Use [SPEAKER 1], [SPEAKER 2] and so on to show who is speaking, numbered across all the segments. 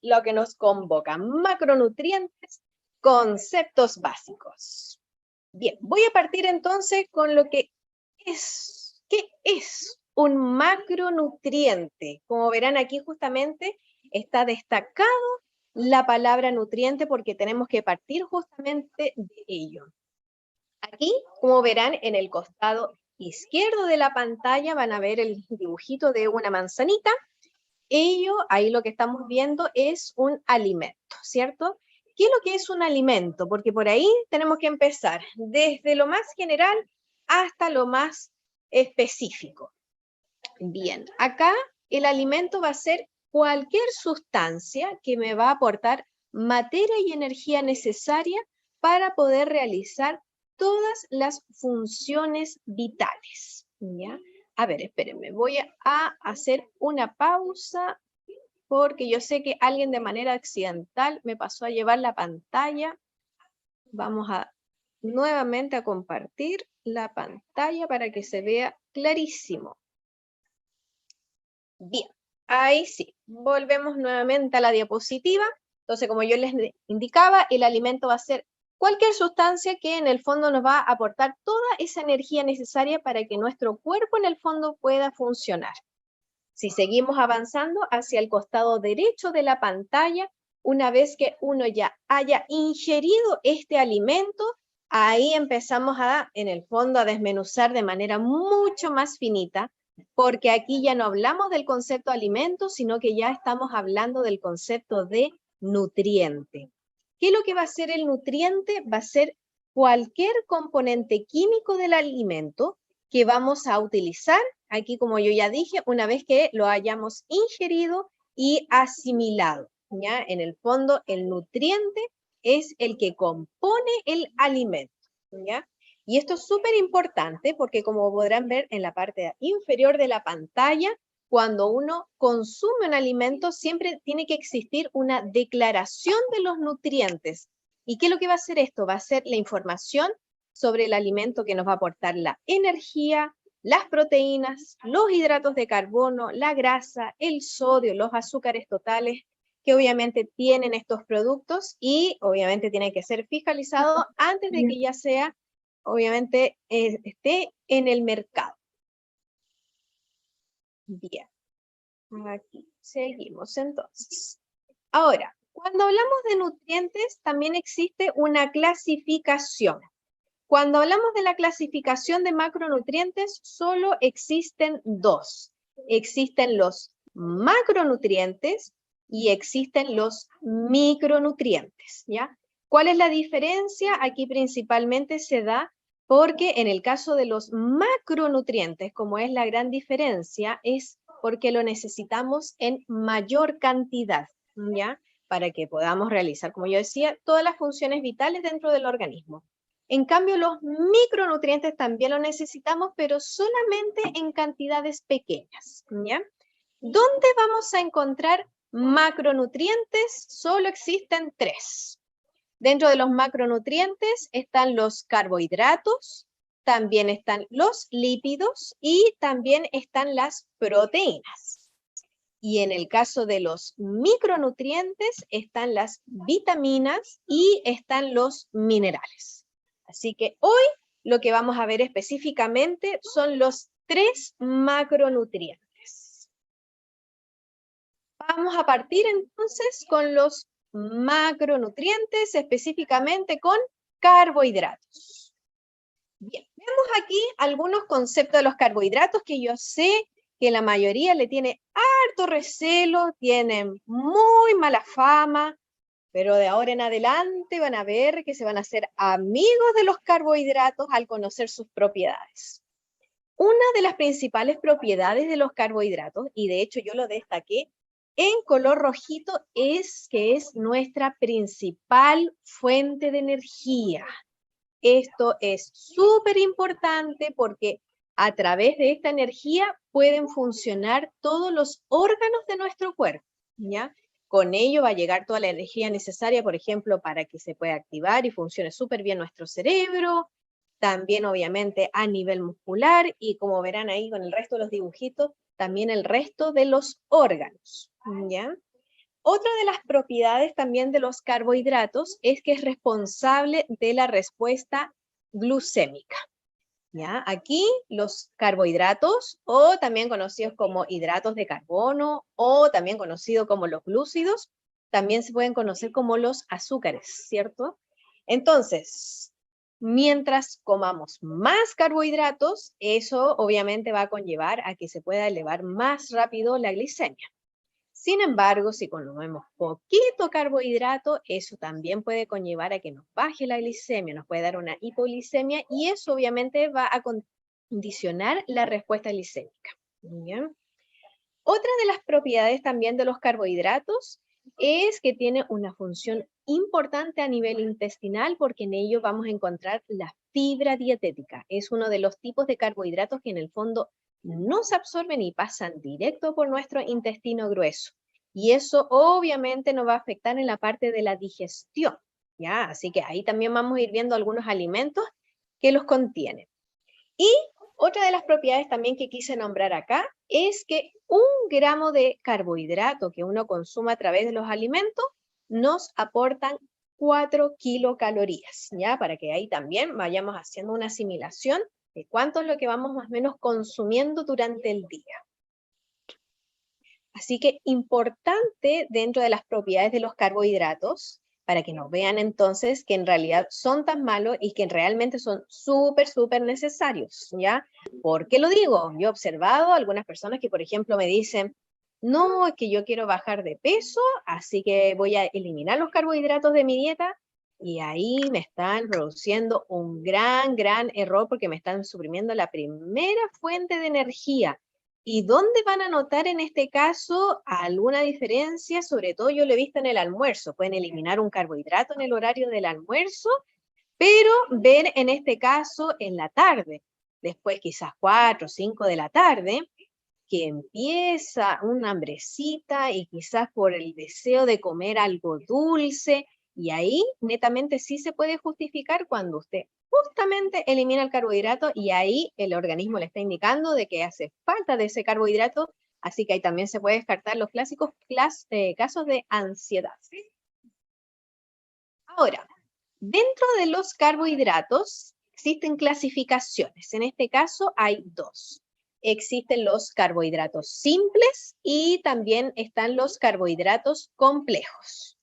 [SPEAKER 1] lo que nos convoca, macronutrientes, conceptos básicos. Bien, voy a partir entonces con lo que es. ¿Qué es un macronutriente? Como verán aquí justamente está destacado la palabra nutriente porque tenemos que partir justamente de ello. Aquí, como verán, en el costado izquierdo de la pantalla van a ver el dibujito de una manzanita. Ello, ahí lo que estamos viendo es un alimento, ¿cierto? ¿Qué es lo que es un alimento? Porque por ahí tenemos que empezar desde lo más general hasta lo más específico. Bien, acá el alimento va a ser cualquier sustancia que me va a aportar materia y energía necesaria para poder realizar todas las funciones vitales, ¿ya? A ver, espérenme, voy a hacer una pausa porque yo sé que alguien de manera accidental me pasó a llevar la pantalla. Vamos a nuevamente a compartir la pantalla para que se vea clarísimo. Bien, ahí sí, volvemos nuevamente a la diapositiva. Entonces, como yo les indicaba, el alimento va a ser cualquier sustancia que en el fondo nos va a aportar toda esa energía necesaria para que nuestro cuerpo en el fondo pueda funcionar. Si seguimos avanzando hacia el costado derecho de la pantalla, una vez que uno ya haya ingerido este alimento, ahí empezamos en el fondo, a desmenuzar de manera mucho más finita, porque aquí ya no hablamos del concepto de alimento, sino que ya estamos hablando del concepto de nutriente. ¿Qué es lo que va a ser el nutriente? Va a ser cualquier componente químico del alimento que vamos a utilizar, aquí como yo ya dije, una vez que lo hayamos ingerido y asimilado, ¿ya? En el fondo, el nutriente es el que compone el alimento, ¿ya? Y esto es súper importante porque como podrán ver en la parte inferior de la pantalla, cuando uno consume un alimento siempre tiene que existir una declaración de los nutrientes. ¿Y qué es lo que va a hacer esto? Va a ser la información sobre el alimento que nos va a aportar la energía, las proteínas, los hidratos de carbono, la grasa, el sodio, los azúcares totales, que obviamente tienen estos productos y obviamente tienen que ser fiscalizados antes de que ya sea, obviamente, esté en el mercado. Bien, aquí seguimos entonces. Ahora, cuando hablamos de nutrientes, también existe una clasificación. Cuando hablamos de la clasificación de macronutrientes, solo existen dos. Existen los macronutrientes y existen los micronutrientes, ¿ya? ¿Cuál es la diferencia? Aquí principalmente se da porque en el caso de los macronutrientes, como es la gran diferencia, es porque lo necesitamos en mayor cantidad, ¿ya? Para que podamos realizar, como yo decía, todas las funciones vitales dentro del organismo. En cambio, los micronutrientes también lo necesitamos, pero solamente en cantidades pequeñas, ¿ya? ¿Dónde vamos a encontrar macronutrientes? Solo existen tres. Dentro de los macronutrientes están los carbohidratos, también están los lípidos y también están las proteínas. Y en el caso de los micronutrientes están las vitaminas y están los minerales. Así que hoy lo que vamos a ver específicamente son los tres macronutrientes. Vamos a partir entonces con los macronutrientes, específicamente con carbohidratos. Bien, vemos aquí algunos conceptos de los carbohidratos que yo sé que la mayoría le tiene harto recelo, tienen muy mala fama, pero de ahora en adelante van a ver que se van a hacer amigos de los carbohidratos al conocer sus propiedades. Una de las principales propiedades de los carbohidratos, y de hecho yo lo destaqué en color rojito, es que es nuestra principal fuente de energía. Esto es súper importante porque a través de esta energía pueden funcionar todos los órganos de nuestro cuerpo, ¿ya? Con ello va a llegar toda la energía necesaria, por ejemplo, para que se pueda activar y funcione súper bien nuestro cerebro, también obviamente a nivel muscular y como verán ahí con el resto de los dibujitos, también el resto de los órganos, ¿ya? Otra de las propiedades también de los carbohidratos es que es responsable de la respuesta glucémica. ¿Ya? Aquí los carbohidratos, o también conocidos como hidratos de carbono, o también conocidos como los glúcidos, también se pueden conocer como los azúcares, ¿cierto? Entonces, mientras comamos más carbohidratos, eso obviamente va a conllevar a que se pueda elevar más rápido la glicemia. Sin embargo, si consumimos poquito carbohidrato, eso también puede conllevar a que nos baje la glicemia, nos puede dar una hipoglicemia y eso obviamente va a condicionar la respuesta glicémica. ¿Bien? Otra de las propiedades también de los carbohidratos es que tiene una función importante a nivel intestinal porque en ello vamos a encontrar la fibra dietética. Es uno de los tipos de carbohidratos que en el fondo no se absorben y pasan directo por nuestro intestino grueso. Y eso obviamente nos va a afectar en la parte de la digestión, ¿ya? Así que ahí también vamos a ir viendo algunos alimentos que los contienen. Y otra de las propiedades también que quise nombrar acá es que 1 gramo de carbohidrato que uno consuma a través de los alimentos nos aportan 4 kilocalorías, ¿ya? Para que ahí también vayamos haciendo una asimilación de cuánto es lo que vamos más o menos consumiendo durante el día. Así que importante dentro de las propiedades de los carbohidratos, para que nos vean entonces que en realidad son tan malos y que realmente son súper necesarios, ¿ya? ¿Por qué lo digo? Yo he observado algunas personas que, por ejemplo, me dicen, no, es que yo quiero bajar de peso, así que voy a eliminar los carbohidratos de mi dieta, y ahí me están produciendo un gran error porque me están suprimiendo la primera fuente de energía. ¿Y dónde van a notar en este caso alguna diferencia? Sobre todo yo lo he visto en el almuerzo. Pueden eliminar un carbohidrato en el horario del almuerzo, pero ver en este caso en la tarde. Después quizás 4 o 5 de la tarde, que empieza una hambrecita y quizás por el deseo de comer algo dulce, y ahí netamente sí se puede justificar cuando usted justamente elimina el carbohidrato y ahí el organismo le está indicando de que hace falta de ese carbohidrato, así que ahí también se puede descartar los clásicos casos de ansiedad. Ahora, dentro de los carbohidratos existen clasificaciones, en este caso hay 2. Existen los carbohidratos simples y también están los carbohidratos complejos.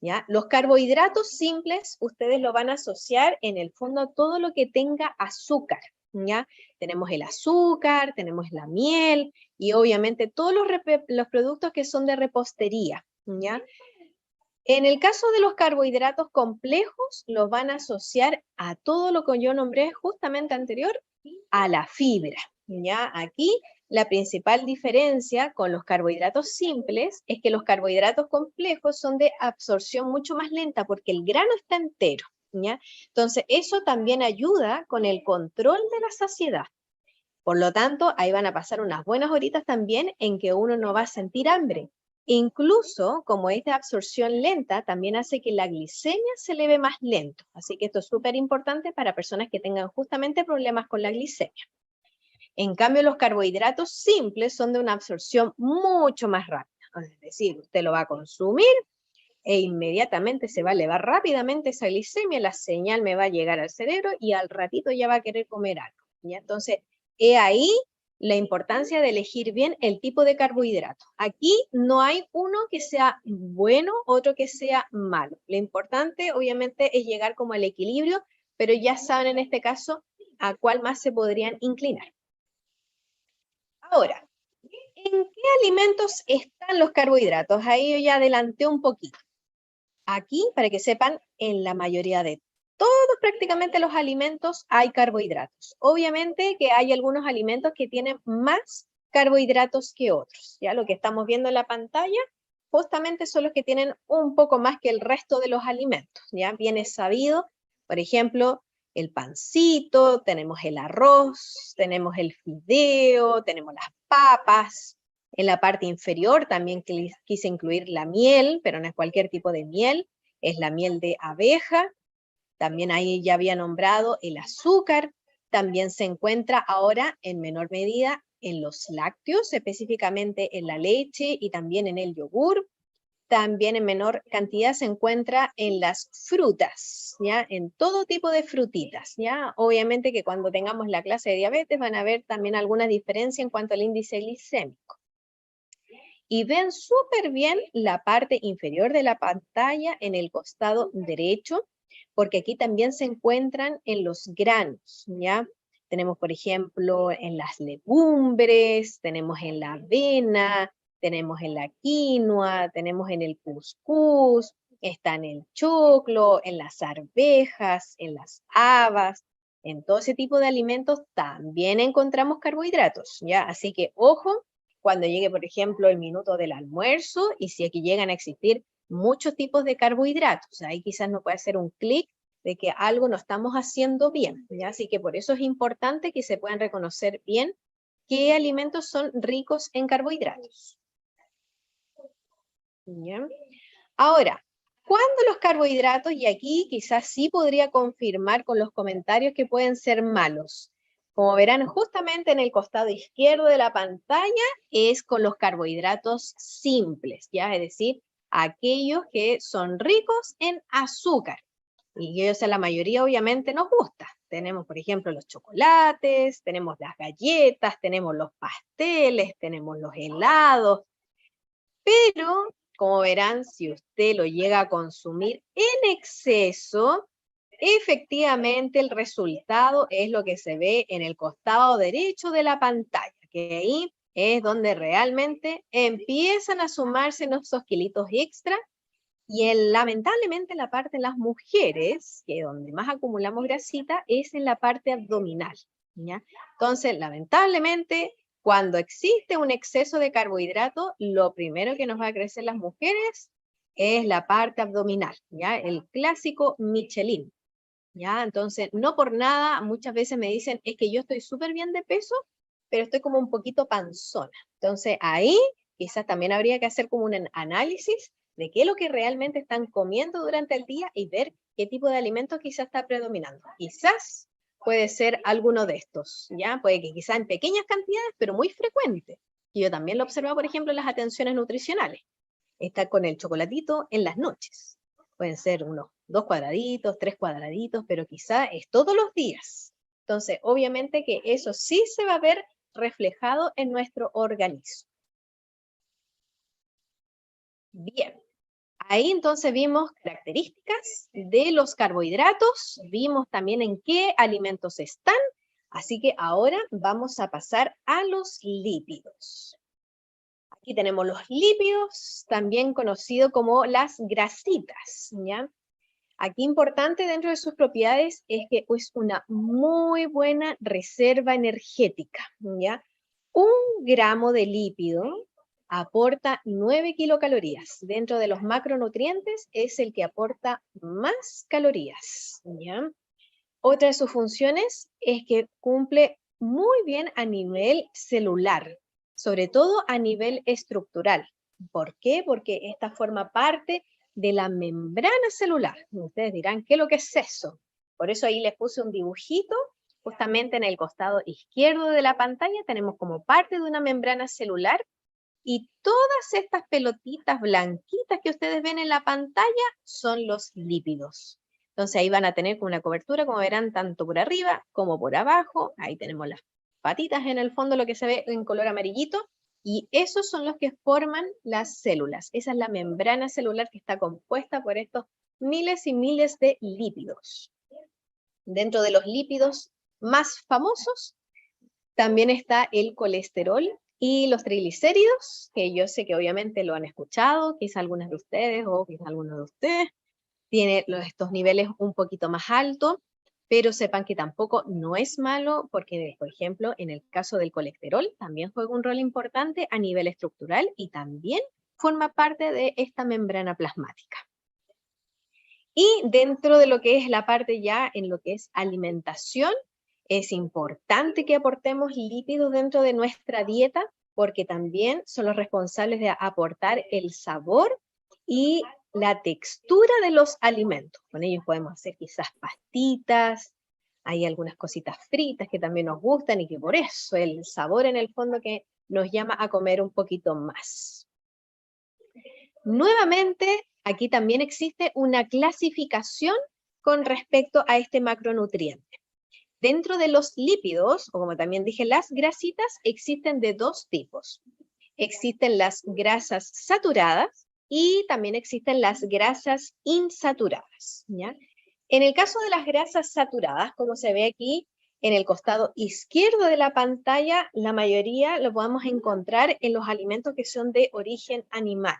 [SPEAKER 1] ¿Ya? Los carbohidratos simples, ustedes lo van a asociar en el fondo a todo lo que tenga azúcar, ¿ya? Tenemos el azúcar, tenemos la miel y obviamente todos los productos que son de repostería, ¿ya? En el caso de los carbohidratos complejos, los van a asociar a todo lo que yo nombré justamente anterior, a la fibra, ¿ya? Aquí la principal diferencia con los carbohidratos simples es que los carbohidratos complejos son de absorción mucho más lenta porque el grano está entero, ¿ya? Entonces, eso también ayuda con el control de la saciedad. Por lo tanto, ahí van a pasar unas buenas horitas también en que uno no va a sentir hambre. Incluso, como es de absorción lenta, también hace que la glicemia se eleve más lento. Así que esto es súper importante para personas que tengan justamente problemas con la glicemia. En cambio, los carbohidratos simples son de una absorción mucho más rápida. Es decir, usted lo va a consumir e inmediatamente se va a elevar rápidamente esa glicemia, la señal me va a llegar al cerebro y al ratito ya va a querer comer algo, ¿ya? Entonces, he ahí la importancia de elegir bien el tipo de carbohidrato. Aquí no hay uno que sea bueno, otro que sea malo. Lo importante, obviamente, es llegar como al equilibrio, pero ya saben en este caso a cuál más se podrían inclinar. Ahora, ¿en qué alimentos están los carbohidratos? Ahí yo ya adelanté un poquito. Aquí, para que sepan, en la mayoría de todos prácticamente los alimentos hay carbohidratos. Obviamente que hay algunos alimentos que tienen más carbohidratos que otros. Ya lo que estamos viendo en la pantalla justamente son los que tienen un poco más que el resto de los alimentos. Ya viene sabido, por ejemplo, el pancito, tenemos el arroz, tenemos el fideo, tenemos las papas. En la parte inferior también quise incluir la miel, pero no es cualquier tipo de miel, es la miel de abeja. También ahí ya había nombrado el azúcar. También se encuentra ahora en menor medida en los lácteos, específicamente en la leche y también en el yogur. también en menor cantidad se encuentra en las frutas, ¿ya? En todo tipo de frutitas, ¿ya? Obviamente que cuando tengamos la clase de diabetes van a ver también alguna diferencia en cuanto al índice glicémico. Y ven súper bien la parte inferior de la pantalla en el costado derecho, porque aquí también se encuentran en los granos, ¿ya? Tenemos, por ejemplo, en las legumbres, tenemos en la avena, tenemos en la quinoa, tenemos en el cuscús, está en el choclo, en las arvejas, en las habas, en todo ese tipo de alimentos también encontramos carbohidratos, ¿ya? Así que ojo cuando llegue, por ejemplo, el minuto del almuerzo y si aquí llegan a existir muchos tipos de carbohidratos. Ahí quizás no puede hacer un clic de que algo no estamos haciendo bien, ¿ya? Así que por eso es importante que se puedan reconocer bien qué alimentos son ricos en carbohidratos. ¿Ya? Ahora, ¿cuándo los carbohidratos? Y aquí quizás sí podría confirmar con los comentarios que pueden ser malos. Como verán, justamente en el costado izquierdo de la pantalla es con los carbohidratos simples, ¿ya? Es decir, aquellos que son ricos en azúcar. Y ellos a la mayoría obviamente nos gusta. Tenemos, por ejemplo, los chocolates, tenemos las galletas, tenemos los pasteles, tenemos los helados, pero como verán, si usted lo llega a consumir en exceso, efectivamente el resultado es lo que se ve en el costado derecho de la pantalla, que ahí es donde realmente empiezan a sumarse esos kilitos extra y lamentablemente la parte de las mujeres, que donde más acumulamos grasita, es en la parte abdominal, ¿ya? Entonces, lamentablemente, cuando existe un exceso de carbohidrato, lo primero que nos va a crecer las mujeres es la parte abdominal, ¿ya? El clásico Michelin, ¿ya? Entonces, no por nada, muchas veces me dicen, es que yo estoy súper bien de peso, pero estoy como un poquito panzona. Entonces, ahí quizás también habría que hacer como un análisis de qué es lo que realmente están comiendo durante el día y ver qué tipo de alimentos quizás está predominando. Quizás puede ser alguno de estos, ¿ya? Puede que quizás en pequeñas cantidades, pero muy frecuente. Y yo también lo observo, por ejemplo, en las atenciones nutricionales. Está con el chocolatito en las noches. Pueden ser unos 2 cuadraditos, 3 cuadraditos, pero quizá es todos los días. Entonces, obviamente que eso sí se va a ver reflejado en nuestro organismo. Bien, ahí entonces vimos características de los carbohidratos, vimos también en qué alimentos están, así que ahora vamos a pasar a los lípidos. Aquí tenemos los lípidos, también conocido como las grasitas, ¿ya? Aquí importante dentro de sus propiedades es que es una muy buena reserva energética, ¿ya? 1 gramo de lípido aporta 9 kilocalorías. Dentro de los macronutrientes es el que aporta más calorías, ¿ya? Otra de sus funciones es que cumple muy bien a nivel celular, sobre todo a nivel estructural. ¿Por qué? Porque esta forma parte de la membrana celular. Ustedes dirán, ¿qué es lo que es eso? Por eso ahí les puse un dibujito, justamente en el costado izquierdo de la pantalla tenemos como parte de una membrana celular y todas estas pelotitas blanquitas que ustedes ven en la pantalla son los lípidos. Entonces ahí van a tener una cobertura, como verán, tanto por arriba como por abajo. Ahí tenemos las patitas en el fondo, lo que se ve en color amarillito. Y esos son los que forman las células. Esa es la membrana celular que está compuesta por estos miles y miles de lípidos. Dentro de los lípidos más famosos también está el colesterol y los triglicéridos, que yo sé que obviamente lo han escuchado, quizá algunas de ustedes o quizá algunos de ustedes tiene estos niveles un poquito más altos, pero sepan que tampoco no es malo porque, por ejemplo, en el caso del colesterol también juega un rol importante a nivel estructural y también forma parte de esta membrana plasmática. Y dentro de lo que es la parte ya en lo que es alimentación, es importante que aportemos lípidos dentro de nuestra dieta porque también son los responsables de aportar el sabor y la textura de los alimentos. Con ellos podemos hacer quizás pastitas, hay algunas cositas fritas que también nos gustan y que por eso el sabor en el fondo que nos llama a comer un poquito más. Nuevamente, aquí también existe una clasificación con respecto a este macronutriente. Dentro de los lípidos, o como también dije, las grasitas, existen de dos tipos. Existen las grasas saturadas y también existen las grasas insaturadas, ¿ya? En el caso de las grasas saturadas, como se ve aquí en el costado izquierdo de la pantalla, la mayoría lo podemos encontrar en los alimentos que son de origen animal.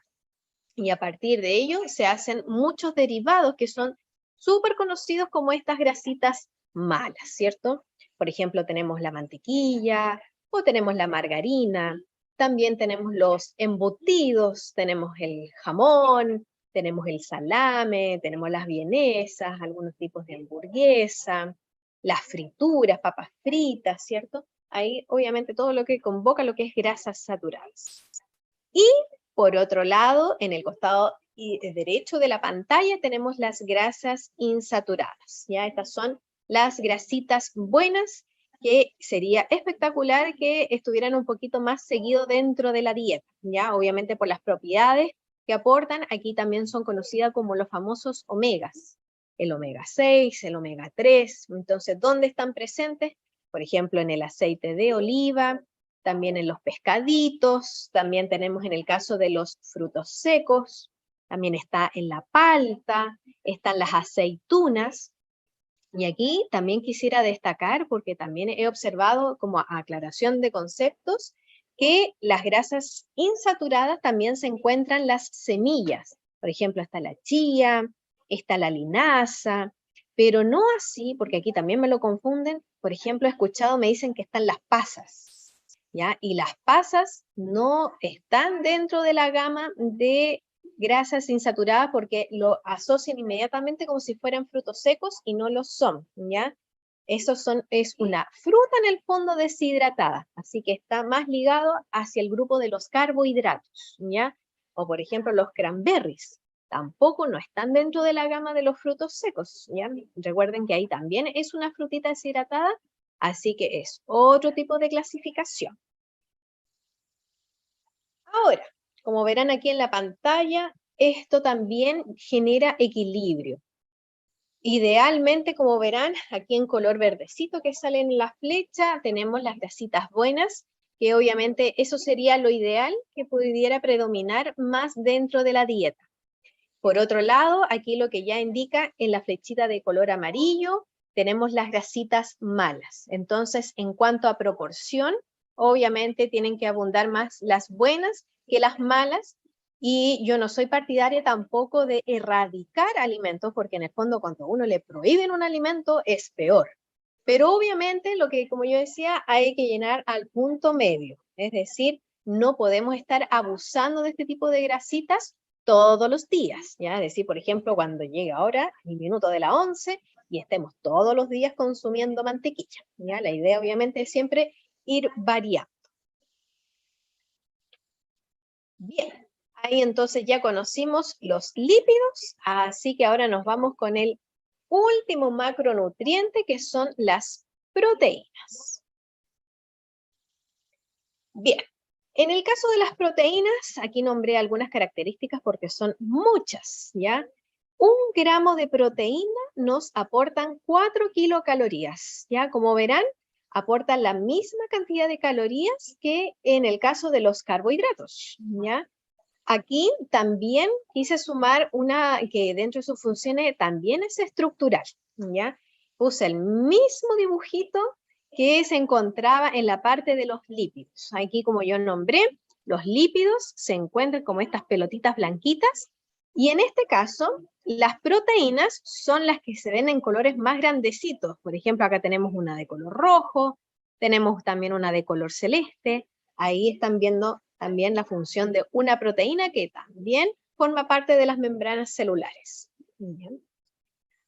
[SPEAKER 1] Y a partir de ello se hacen muchos derivados que son súper conocidos como estas grasitas malas, ¿cierto? Por ejemplo, tenemos la mantequilla o tenemos la margarina, también tenemos los embutidos, tenemos el jamón, tenemos el salame, tenemos las vienesas, algunos tipos de hamburguesa, las frituras, papas fritas, ¿cierto? Ahí obviamente todo lo que convoca lo que es grasas saturadas. Y por otro lado, en el costado derecho de la pantalla tenemos las grasas insaturadas, ¿ya? Estas son las grasitas buenas, que sería espectacular que estuvieran un poquito más seguido dentro de la dieta, ¿ya? Obviamente por las propiedades que aportan, aquí también son conocidas como los famosos omegas, el omega 6, el omega 3, entonces, ¿dónde están presentes? Por ejemplo, en el aceite de oliva, también en los pescaditos, también tenemos en el caso de los frutos secos, también está en la palta, están las aceitunas, y aquí también quisiera destacar, porque también he observado como aclaración de conceptos, que las grasas insaturadas también se encuentran las semillas, por ejemplo, está la chía, está la linaza, pero no así, porque aquí también me lo confunden, por ejemplo, he escuchado, me dicen que están las pasas, ¿ya? Y las pasas no están dentro de la gama de grasas insaturadas porque lo asocian inmediatamente como si fueran frutos secos y no lo son, ¿ya? Es una fruta en el fondo deshidratada, así que está más ligado hacia el grupo de los carbohidratos, ¿ya? O por ejemplo los cranberries, tampoco no están dentro de la gama de los frutos secos, ¿ya? Recuerden que ahí también es una frutita deshidratada, así que es otro tipo de clasificación. Ahora, como verán aquí en la pantalla, esto también genera equilibrio. Idealmente, como verán, aquí en color verdecito que sale en la flecha, tenemos las grasitas buenas, que obviamente eso sería lo ideal que pudiera predominar más dentro de la dieta. Por otro lado, aquí lo que ya indica en la flechita de color amarillo, tenemos las grasitas malas. Entonces, en cuanto a proporción, obviamente tienen que abundar más las buenas que las malas, y yo no soy partidaria tampoco de erradicar alimentos, porque en el fondo cuando a uno le prohíben un alimento es peor. Pero obviamente lo que, como yo decía, hay que llenar al punto medio. Es decir, no podemos estar abusando de este tipo de grasitas todos los días, ¿ya? Es decir, por ejemplo, cuando llegue ahora el minuto de la 11 y estemos todos los días consumiendo mantequilla, ¿ya? La idea obviamente es siempre ir variando. Bien, ahí entonces ya conocimos los lípidos, así que ahora nos vamos con el último macronutriente, que son las proteínas. Bien, en el caso de las proteínas, aquí nombré algunas características porque son muchas, ¿ya? 1 gramo de proteína nos aportan 4 kilocalorías, ¿ya? Como verán, aportan la misma cantidad de calorías que en el caso de los carbohidratos, ¿ya? Aquí también quise sumar una que dentro de sus funciones también es estructural, ¿ya? Puse el mismo dibujito que se encontraba en la parte de los lípidos. Aquí, como yo nombré, los lípidos se encuentran como estas pelotitas blanquitas, y en este caso, las proteínas son las que se ven en colores más grandecitos. Por ejemplo, acá tenemos una de color rojo, tenemos también una de color celeste. Ahí están viendo también la función de una proteína que también forma parte de las membranas celulares. Bien.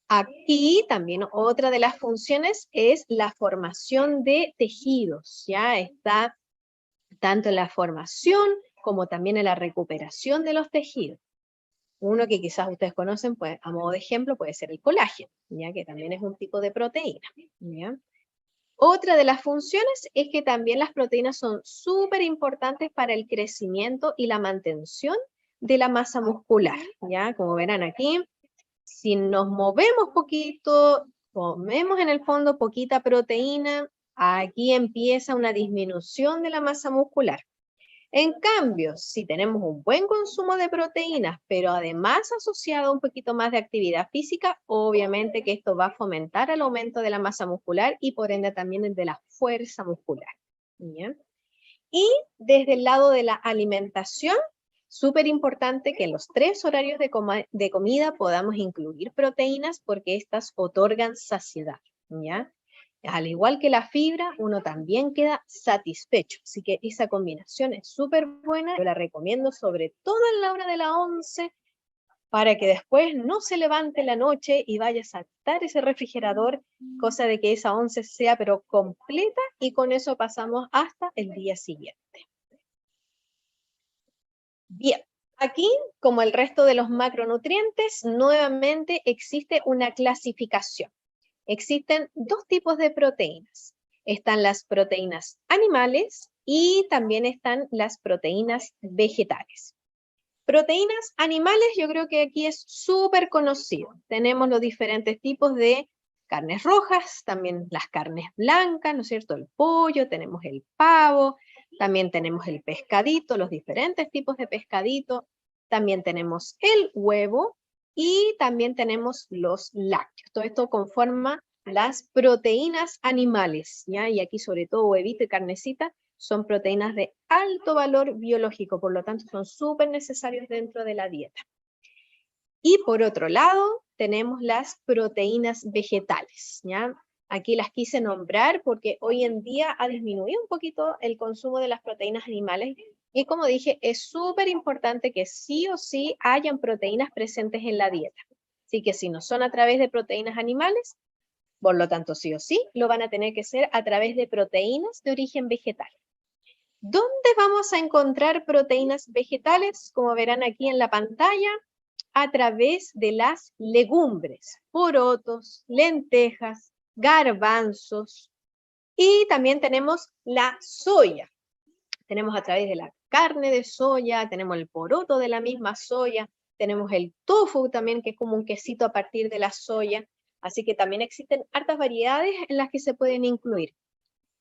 [SPEAKER 1] Aquí también otra de las funciones es la formación de tejidos, ya está tanto en la formación como también en la recuperación de los tejidos. Uno que quizás ustedes conocen, pues, a modo de ejemplo, puede ser el colágeno, ya que también es un tipo de proteína. ¿Ya? Otra de las funciones es que también las proteínas son súper importantes para el crecimiento y la mantención de la masa muscular, ¿ya? Como verán aquí, si nos movemos poquito, comemos en el fondo poquita proteína, aquí empieza una disminución de la masa muscular. En cambio, si tenemos un buen consumo de proteínas, pero además asociado a un poquito más de actividad física, obviamente que esto va a fomentar el aumento de la masa muscular y por ende también el de la fuerza muscular. ¿Ya? Y desde el lado de la alimentación, súper importante que en los 3 horarios de comida podamos incluir proteínas porque estas otorgan saciedad, ¿ya? Al igual que la fibra, uno también queda satisfecho. Así que esa combinación es súper buena. Yo la recomiendo sobre todo en la hora de la 11 para que después no se levante la noche y vaya a saltar ese refrigerador, cosa de que esa 11 sea pero completa y con eso pasamos hasta el día siguiente. Bien, aquí, como el resto de los macronutrientes, nuevamente existe una clasificación. Existen 2 tipos de proteínas. Están las proteínas animales y también están las proteínas vegetales. Proteínas animales, yo creo que aquí es súper conocido. Tenemos los diferentes tipos de carnes rojas, también las carnes blancas, ¿no es cierto? El pollo, tenemos el pavo, también tenemos el pescadito, los diferentes tipos de pescadito, también tenemos el huevo y también tenemos los lácteos. Todo esto conforma las proteínas animales, ¿ya? Y aquí sobre todo huevito y carnecita son proteínas de alto valor biológico, por lo tanto son súper necesarios dentro de la dieta. Y por otro lado, tenemos las proteínas vegetales, ¿ya? Aquí las quise nombrar porque hoy en día ha disminuido un poquito el consumo de las proteínas animales y como dije, es súper importante que sí o sí hayan proteínas presentes en la dieta. Así que si no son a través de proteínas animales, por lo tanto sí o sí, lo van a tener que ser a través de proteínas de origen vegetal. ¿Dónde vamos a encontrar proteínas vegetales? Como verán aquí en la pantalla, a través de las legumbres, porotos, lentejas, garbanzos y también tenemos la soya. Tenemos a través de la carne de soya, tenemos el poroto de la misma soya, tenemos el tofu también, que es como un quesito a partir de la soya. Así que también existen hartas variedades en las que se pueden incluir.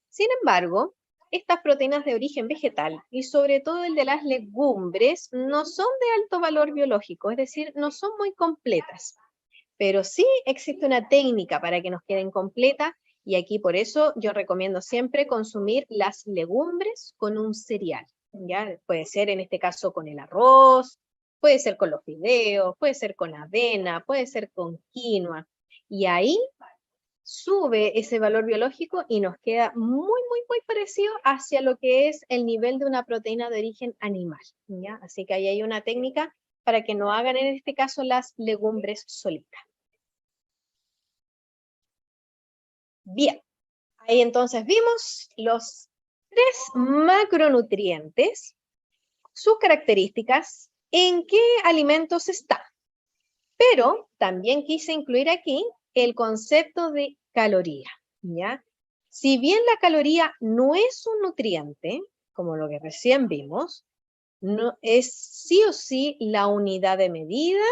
[SPEAKER 1] Sin embargo, estas proteínas de origen vegetal y sobre todo el de las legumbres no son de alto valor biológico, es decir, no son muy completas. Pero sí existe una técnica para que nos queden completas y aquí por eso yo recomiendo siempre consumir las legumbres con un cereal. ¿Ya? Puede ser en este caso con el arroz, puede ser con los fideos, puede ser con avena, puede ser con quinoa. Y ahí sube ese valor biológico y nos queda muy parecido hacia lo que es el nivel de una proteína de origen animal, ¿ya? Así que ahí hay una técnica para que no hagan en este caso las legumbres solitas. Bien, ahí entonces vimos los 3 macronutrientes, sus características, en qué alimentos están. Pero también quise incluir aquí el concepto de caloría, ¿ya? Si bien la caloría no es un nutriente, como lo que recién vimos, no, es sí o sí la unidad de medida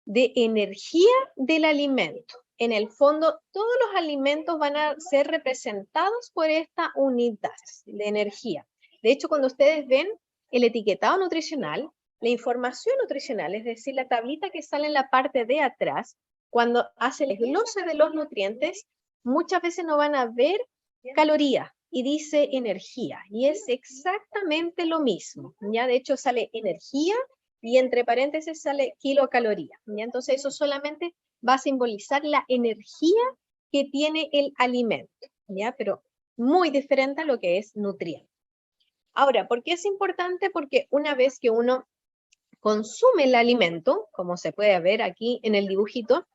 [SPEAKER 1] de energía del alimento. En el fondo, todos los alimentos van a ser representados por esta unidad de energía. De hecho, cuando ustedes ven el etiquetado nutricional, la información nutricional, es decir, la tablita que sale en la parte de atrás, cuando hace el desglose de los nutrientes, muchas veces no van a ver calorías y dice energía, y es exactamente lo mismo, ¿ya? De hecho sale energía y entre paréntesis sale kilocaloría, ¿ya? Entonces eso solamente va a simbolizar la energía que tiene el alimento, ¿ya? Pero muy diferente a lo que es nutriente. Ahora, ¿por qué es importante? Porque una vez que uno consume el alimento, como se puede ver aquí en el dibujito,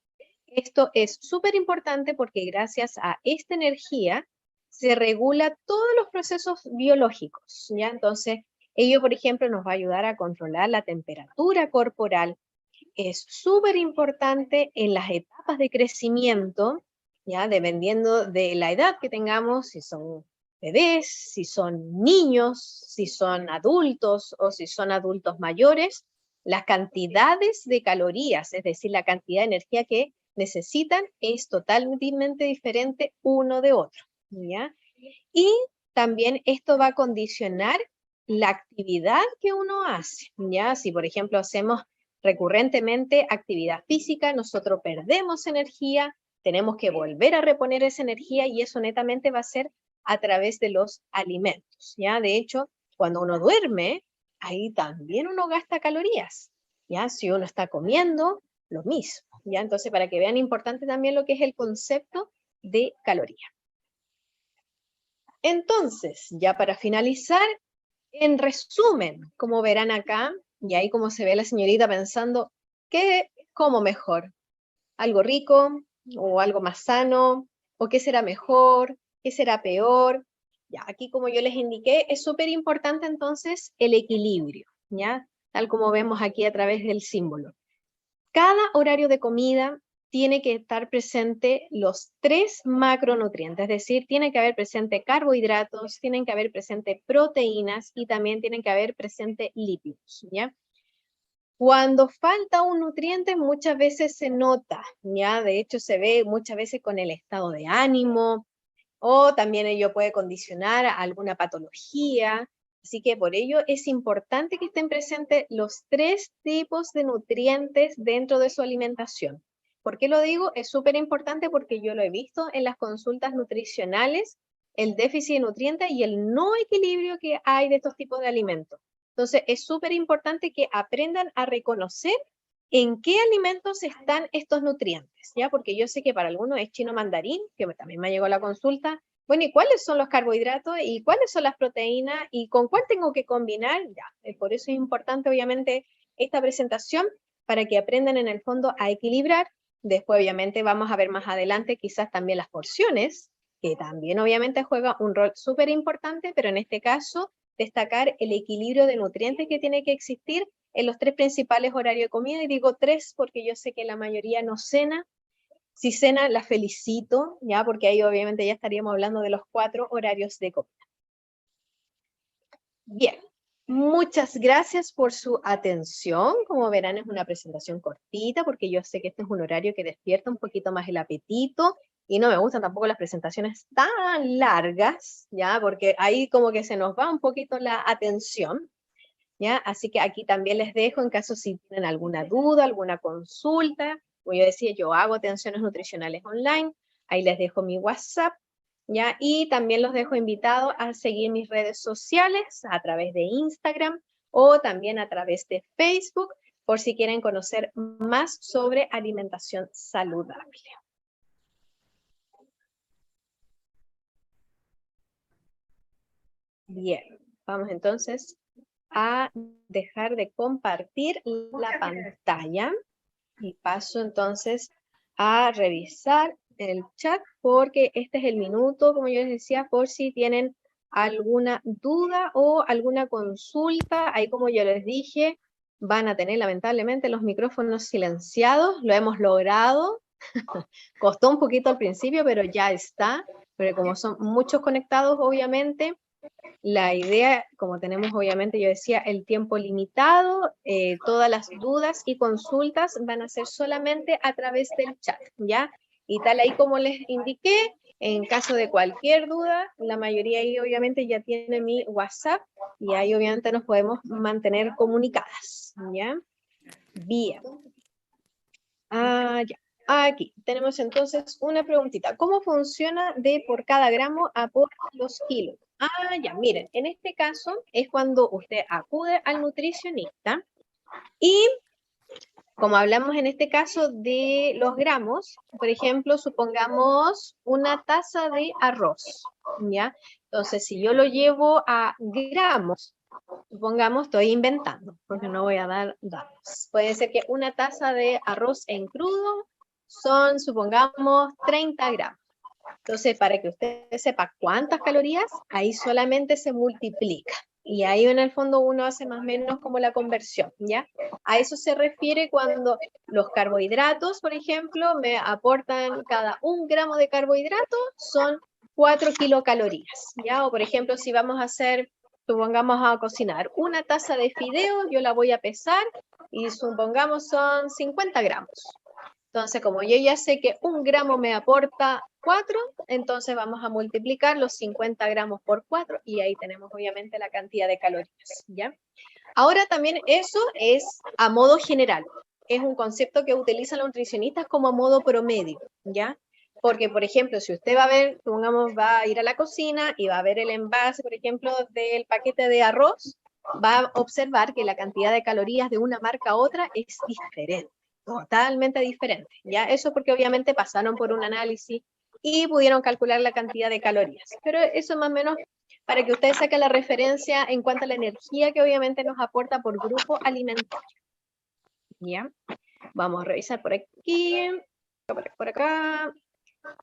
[SPEAKER 1] esto es súper importante porque gracias a esta energía se regula todos los procesos biológicos, ¿ya? Entonces, ello, por ejemplo, nos va a ayudar a controlar la temperatura corporal. Es súper importante en las etapas de crecimiento, ¿ya? Dependiendo de la edad que tengamos, si son bebés, si son niños, si son adultos o si son adultos mayores, las cantidades de calorías, es decir, la cantidad de energía que necesitan es totalmente diferente uno de otro, ¿ya? Y también esto va a condicionar la actividad que uno hace, ¿ya? Si, por ejemplo, hacemos recurrentemente actividad física, nosotros perdemos energía, tenemos que volver a reponer esa energía y eso netamente va a ser a través de los alimentos, ¿ya? De hecho, cuando uno duerme, ahí también uno gasta calorías, ¿ya? Si uno está comiendo, lo mismo, ¿ya? Entonces, para que vean importante también lo que es el concepto de caloría. Entonces, ya para finalizar, en resumen, como verán acá, y ahí como se ve la señorita pensando, ¿qué como mejor? ¿Algo rico o algo más sano? ¿O qué será mejor? ¿Qué será peor? Ya, aquí como yo les indiqué, es súper importante entonces el equilibrio, ¿ya? Tal como vemos aquí a través del símbolo. Cada horario de comida tiene que estar presente los 3 macronutrientes, es decir, tiene que haber presente carbohidratos, tienen que haber presente proteínas y también tienen que haber presente lípidos, ¿ya? Cuando falta un nutriente muchas veces se nota, ¿ya? De hecho se ve muchas veces con el estado de ánimo o también ello puede condicionar a alguna patología. Así que por ello es importante que estén presentes los 3 tipos de nutrientes dentro de su alimentación. ¿Por qué lo digo? Es súper importante porque yo lo he visto en las consultas nutricionales, el déficit de nutrientes y el no equilibrio que hay de estos tipos de alimentos. Entonces es súper importante que aprendan a reconocer en qué alimentos están estos nutrientes, ¿ya? Porque yo sé que para algunos es chino mandarín, que también me llegó la consulta. Bueno, ¿y cuáles son los carbohidratos? ¿Y cuáles son las proteínas? ¿Y con cuál tengo que combinar? Ya, por eso es importante, obviamente, esta presentación, para que aprendan en el fondo a equilibrar. Después, obviamente, vamos a ver más adelante quizás también las porciones, que también obviamente juega un rol súper importante, pero en este caso, destacar el equilibrio de nutrientes que tiene que existir en los 3 principales horarios de comida, y digo 3 porque yo sé que la mayoría no cena. Si cena, la felicito, ¿ya? Porque ahí obviamente ya estaríamos hablando de los 4 horarios de comida. Bien, muchas gracias por su atención. Como verán, es una presentación cortita porque yo sé que este es un horario que despierta un poquito más el apetito y no me gustan tampoco las presentaciones tan largas, ¿ya? Porque ahí como que se nos va un poquito la atención, ¿ya? Así que aquí también les dejo en caso si tienen alguna duda, alguna consulta. Como yo decía, yo hago atenciones nutricionales online, ahí les dejo mi WhatsApp, ¿ya? Y también los dejo invitados a seguir mis redes sociales a través de Instagram o también a través de Facebook, por si quieren conocer más sobre alimentación saludable. Bien, vamos entonces a dejar de compartir la pantalla y paso entonces a revisar el chat porque este es el minuto, como yo les decía, por si tienen alguna duda o alguna consulta. Ahí, como yo les dije, van a tener lamentablemente los micrófonos silenciados, lo hemos logrado. Costó un poquito al principio, pero ya está, pero como son muchos conectados, obviamente, la idea, como tenemos obviamente, yo decía, el tiempo limitado, todas las dudas y consultas van a ser solamente a través del chat, ¿ya? Y tal ahí como les indiqué, en caso de cualquier duda, la mayoría ahí obviamente ya tiene mi WhatsApp y ahí obviamente nos podemos mantener comunicadas, ¿ya? Bien. Ya. Aquí tenemos entonces una preguntita. ¿Cómo funciona de por cada gramo a por los kilos? Ya, miren, en este caso es cuando usted acude al nutricionista y como hablamos en este caso de los gramos, por ejemplo, supongamos una taza de arroz, ¿ya? Entonces, si yo lo llevo a gramos, supongamos, estoy inventando, porque no voy a dar datos. Puede ser que una taza de arroz en crudo son, supongamos, 30 gramos. Entonces, para que usted sepa cuántas calorías, ahí solamente se multiplica. Y ahí en el fondo uno hace más o menos como la conversión, ¿ya? A eso se refiere cuando los carbohidratos, por ejemplo, me aportan cada 1 gramo de carbohidrato, son 4 kilocalorías, ¿ya? O por ejemplo, si vamos a hacer, supongamos a cocinar una taza de fideos, yo la voy a pesar y supongamos son 50 gramos. Entonces, como yo ya sé que 1 gramo me aporta 4, entonces vamos a multiplicar los 50 gramos por 4 y ahí tenemos obviamente la cantidad de calorías, ¿ya? Ahora también eso es a modo general. Es un concepto que utilizan los nutricionistas como a modo promedio, ¿ya? Porque, por ejemplo, si usted va a ver, supongamos, va a ir a la cocina y va a ver el envase, por ejemplo, del paquete de arroz, va a observar que la cantidad de calorías de una marca a otra es diferente. Totalmente diferente, ¿ya? Eso porque obviamente pasaron por un análisis y pudieron calcular la cantidad de calorías. Pero eso más o menos para que usted saque la referencia en cuanto a la energía que obviamente nos aporta por grupo alimentario. ¿Ya? Vamos a revisar por aquí, por acá.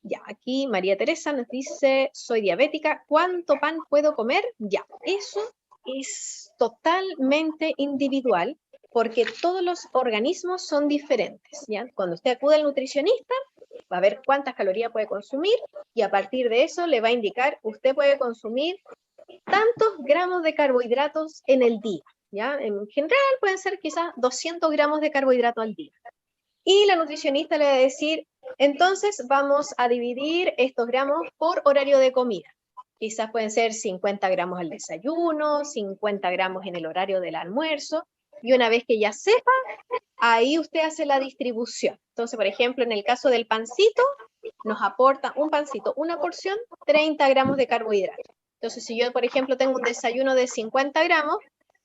[SPEAKER 1] Ya, aquí María Teresa nos dice, soy diabética, ¿cuánto pan puedo comer? Ya, eso es totalmente individual, porque todos los organismos son diferentes, ¿ya? Cuando usted acude al nutricionista, va a ver cuántas calorías puede consumir, y a partir de eso le va a indicar, usted puede consumir tantos gramos de carbohidratos en el día, ¿ya? En general pueden ser quizás 200 gramos de carbohidrato al día. Y la nutricionista le va a decir, entonces vamos a dividir estos gramos por horario de comida. Quizás pueden ser 50 gramos al desayuno, 50 gramos en el horario del almuerzo, y una vez que ya sepa, ahí usted hace la distribución. Entonces, por ejemplo, en el caso del pancito, nos aporta un pancito, una porción, 30 gramos de carbohidrato. Entonces, si yo, por ejemplo, tengo un desayuno de 50 gramos,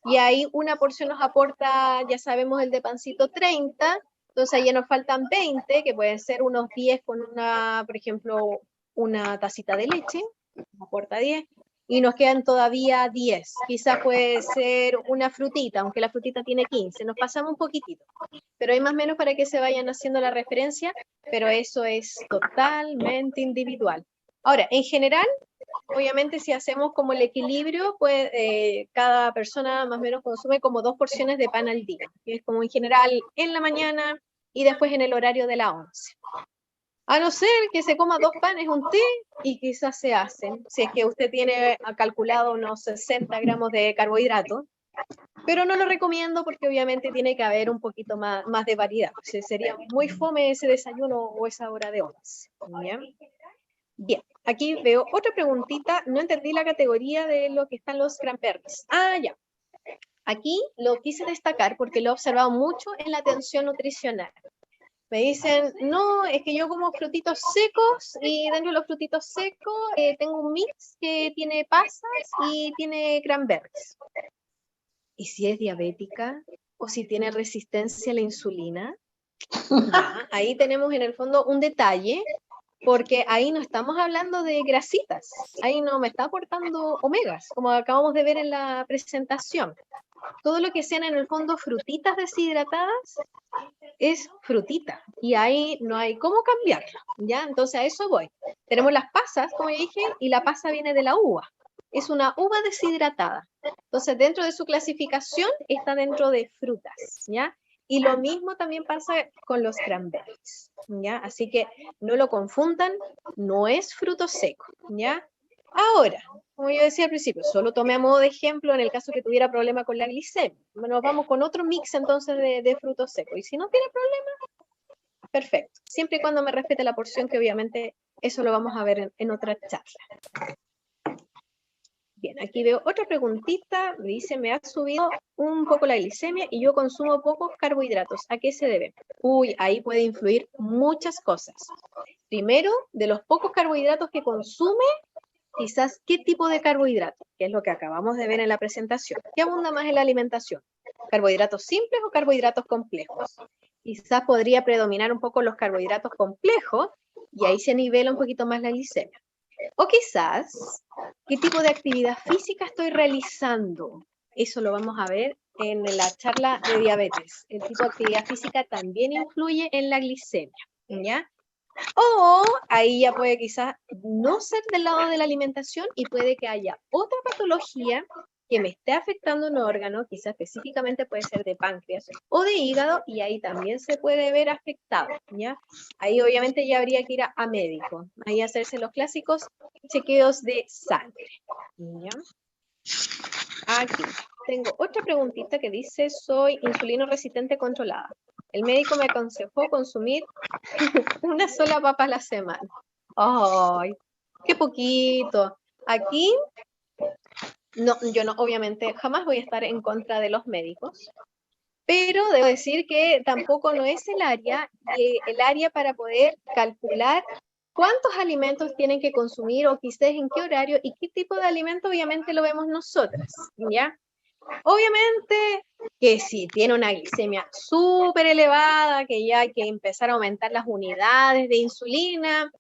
[SPEAKER 1] y ahí una porción nos aporta, ya sabemos, el de pancito 30, entonces ahí ya nos faltan 20, que pueden ser unos 10 con una, por ejemplo, una tacita de leche, nos aporta 10, y nos quedan todavía 10. Quizás puede ser una frutita, aunque la frutita tiene 15, nos pasamos un poquitito. Pero hay más o menos para que se vayan haciendo la referencia, pero eso es totalmente individual. Ahora, en general, obviamente si hacemos como el equilibrio, pues cada persona más o menos consume como 2 porciones de pan al día, que es como en general en la mañana y después en el horario de la 11. A no ser que se coma 2 panes, un té, y quizás se hacen, si es que usted tiene calculado unos 60 gramos de carbohidratos, pero no lo recomiendo porque obviamente tiene que haber un poquito más de variedad. O sea, sería muy fome ese desayuno o esa hora de 11. ¿Ya? Bien, aquí veo otra preguntita. No entendí la categoría de lo que están los cranberries. Ah, ya. Aquí lo quise destacar porque lo he observado mucho en la atención nutricional. Me dicen, no, es que yo como frutitos secos y dentro de los frutitos secos tengo un mix que tiene pasas y tiene cranberries. ¿Y si es diabética o si tiene resistencia a la insulina? Ya, ahí tenemos en el fondo un detalle, porque ahí no estamos hablando de grasitas, ahí no me está aportando omegas, como acabamos de ver en la presentación. Todo lo que sean en el fondo frutitas deshidratadas es frutita y ahí no hay cómo cambiarlo, ¿ya? Entonces a eso voy. Tenemos las pasas, como dije, y la pasa viene de la uva. Es una uva deshidratada. Entonces dentro de su clasificación está dentro de frutas, ¿ya? Y lo mismo también pasa con los cranberries, ¿ya? Así que no lo confundan, no es fruto seco, ¿ya? Ahora, como yo decía al principio, solo tomé a modo de ejemplo en el caso que tuviera problema con la glicemia. Nos vamos con otro mix entonces de frutos secos. Y si no tiene problema, perfecto. Siempre y cuando me respete la porción, que obviamente eso lo vamos a ver en otra charla. Bien, aquí veo otra preguntita. Me dice, me ha subido un poco la glicemia y yo consumo pocos carbohidratos. ¿A qué se debe? Uy, ahí puede influir muchas cosas. Primero, de los pocos carbohidratos que consume, quizás qué tipo de carbohidrato, que es lo que acabamos de ver en la presentación. ¿Qué abunda más en la alimentación? ¿Carbohidratos simples o carbohidratos complejos? Quizás podría predominar un poco los carbohidratos complejos y ahí se nivela un poquito más la glicemia. O quizás, ¿qué tipo de actividad física estoy realizando? Eso lo vamos a ver en la charla de diabetes. El tipo de actividad física también influye en la glicemia, ¿ya? O ahí ya puede quizás no ser del lado de la alimentación y puede que haya otra patología que me esté afectando un órgano, quizás específicamente puede ser de páncreas o de hígado, y ahí también se puede ver afectado, ¿ya? Ahí obviamente ya habría que ir a médico, ahí hacerse los clásicos chequeos de sangre, ¿ya? Aquí. tengo otra preguntita que dice, soy insulino resistente controlada. El médico me aconsejó consumir una sola papa a la semana. ¡Ay! ¡Qué poquito! Aquí, no, yo no, obviamente, jamás voy a estar en contra de los médicos, pero debo decir que tampoco no es el área para poder calcular cuántos alimentos tienen que consumir o quizás en qué horario y qué tipo de alimento obviamente lo vemos nosotras, ¿ya? Obviamente que si tiene una glicemia súper elevada, que ya hay que empezar a aumentar las unidades de insulina,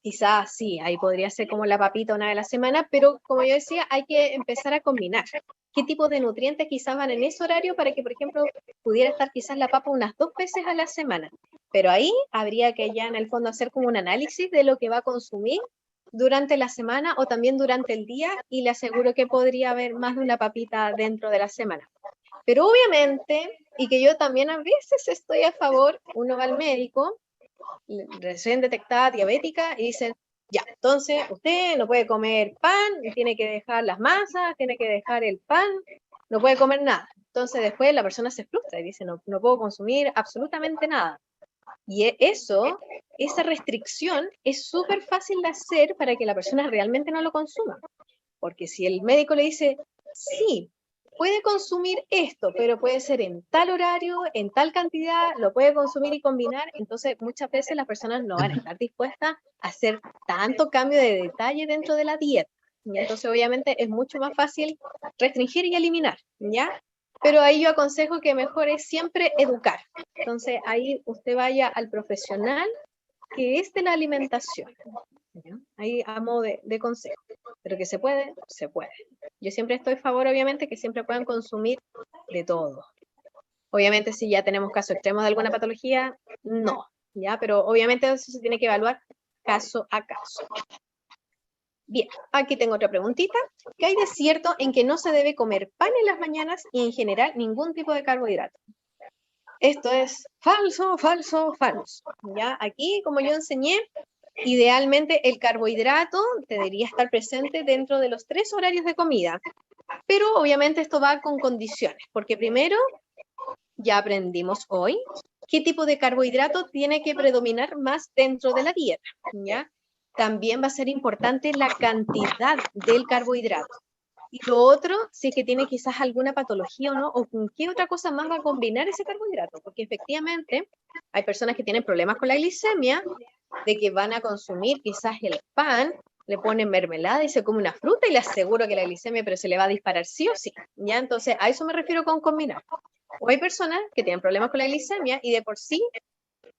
[SPEAKER 1] quizás sí, ahí podría ser como la papita una vez a la semana, pero como yo decía, hay que empezar a combinar. ¿Qué tipo de nutrientes quizás van en ese horario para que, por ejemplo, pudiera estar quizás la papa unas 2 veces a la semana? Pero ahí habría que ya en el fondo hacer como un análisis de lo que va a consumir durante la semana o también durante el día y le aseguro que podría haber más de una papita dentro de la semana. Pero obviamente, y que yo también a veces estoy a favor, uno va al médico, recién detectada diabética, y dicen, ya, entonces usted no puede comer pan, tiene que dejar las masas, tiene que dejar el pan, no puede comer nada. Entonces después la persona se frustra y dice, no, no puedo consumir absolutamente nada. Y esa restricción es súper fácil de hacer para que la persona realmente no lo consuma. Porque si el médico le dice, sí, puede consumir esto, pero puede ser en tal horario, en tal cantidad, lo puede consumir y combinar, entonces muchas veces las personas no van a estar dispuestas a hacer tanto cambio de detalle dentro de la dieta. Y entonces obviamente es mucho más fácil restringir y eliminar, ¿ya? Pero ahí yo aconsejo que mejor es siempre educar. Entonces ahí usted vaya al profesional que es de la alimentación. ¿Ya? Ahí a modo de consejo. Pero que se puede, se puede. Yo siempre estoy a favor, obviamente, que siempre puedan consumir de todo. Obviamente, si ya tenemos casos extremos de alguna patología, no. ¿Ya? Pero obviamente eso se tiene que evaluar caso a caso. Bien, aquí tengo otra preguntita. ¿Qué hay de cierto en que no se debe comer pan en las mañanas y en general ningún tipo de carbohidrato? Esto es falso, falso, falso. ¿Ya? Aquí, como yo enseñé, idealmente el carbohidrato debería estar presente dentro de los 3 horarios de comida, pero obviamente esto va con condiciones, porque primero ya aprendimos hoy qué tipo de carbohidrato tiene que predominar más dentro de la dieta, ¿ya? También va a ser importante la cantidad del carbohidrato. Y lo otro, si es que tiene quizás alguna patología o no, o con qué otra cosa más va a combinar ese carbohidrato, porque efectivamente hay personas que tienen problemas con la glicemia, de que van a consumir quizás el pan, le ponen mermelada y se come una fruta y le aseguro que la glicemia pero se le va a disparar sí o sí, ¿ya? Entonces a eso me refiero con combinar. O hay personas que tienen problemas con la glicemia y de por sí,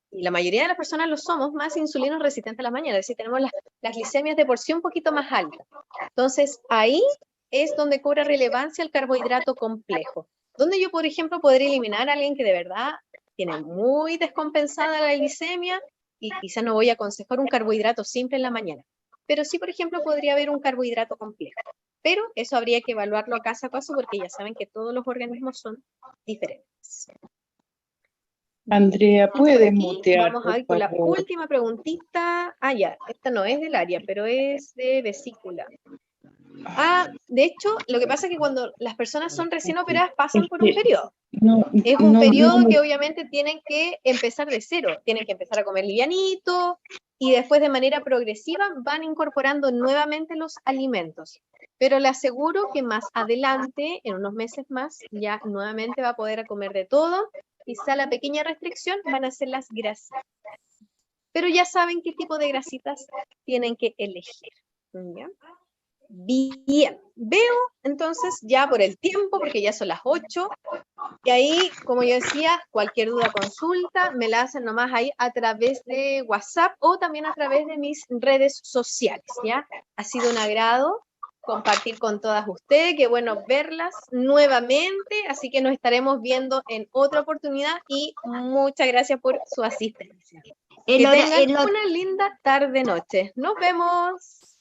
[SPEAKER 1] y la mayoría de las personas lo somos, más insulinos resistentes a la mañana, es decir, tenemos las glicemias de por sí un poquito más altas. Entonces ahí es donde cobra relevancia el carbohidrato complejo. Donde yo, por ejemplo, podría eliminar a alguien que de verdad tiene muy descompensada la glicemia y quizás no voy a aconsejar un carbohidrato simple en la mañana. Pero sí, por ejemplo, podría haber un carbohidrato complejo. Pero eso habría que evaluarlo caso a caso porque ya saben que todos los organismos son diferentes.
[SPEAKER 2] Andrea, ¿puedes mutear,
[SPEAKER 1] vamos a
[SPEAKER 2] por
[SPEAKER 1] ir con la
[SPEAKER 2] favor?
[SPEAKER 1] última preguntita. Ah, ya, esta no es del área, pero es de vesícula. Ah, de hecho, lo que pasa es que cuando las personas son recién operadas pasan por un periodo. Es un periodo que obviamente tienen que empezar de cero, tienen que empezar a comer livianito y después de manera progresiva van incorporando nuevamente los alimentos. Pero le aseguro que más adelante, en unos meses más, ya nuevamente va a poder comer de todo. Quizá la pequeña restricción van a ser las grasitas. Pero ya saben qué tipo de grasitas tienen que elegir. ¿Ya? Bien, veo entonces ya por el tiempo, porque ya son las 8, y ahí, como yo decía, cualquier duda, consulta, me la hacen nomás ahí a través de WhatsApp o también a través de mis redes sociales, ¿ya? Ha sido un agrado compartir con todas ustedes, qué bueno verlas nuevamente, así que nos estaremos viendo en otra oportunidad y muchas gracias por su asistencia. Que tengan una linda tarde-noche. Nos vemos.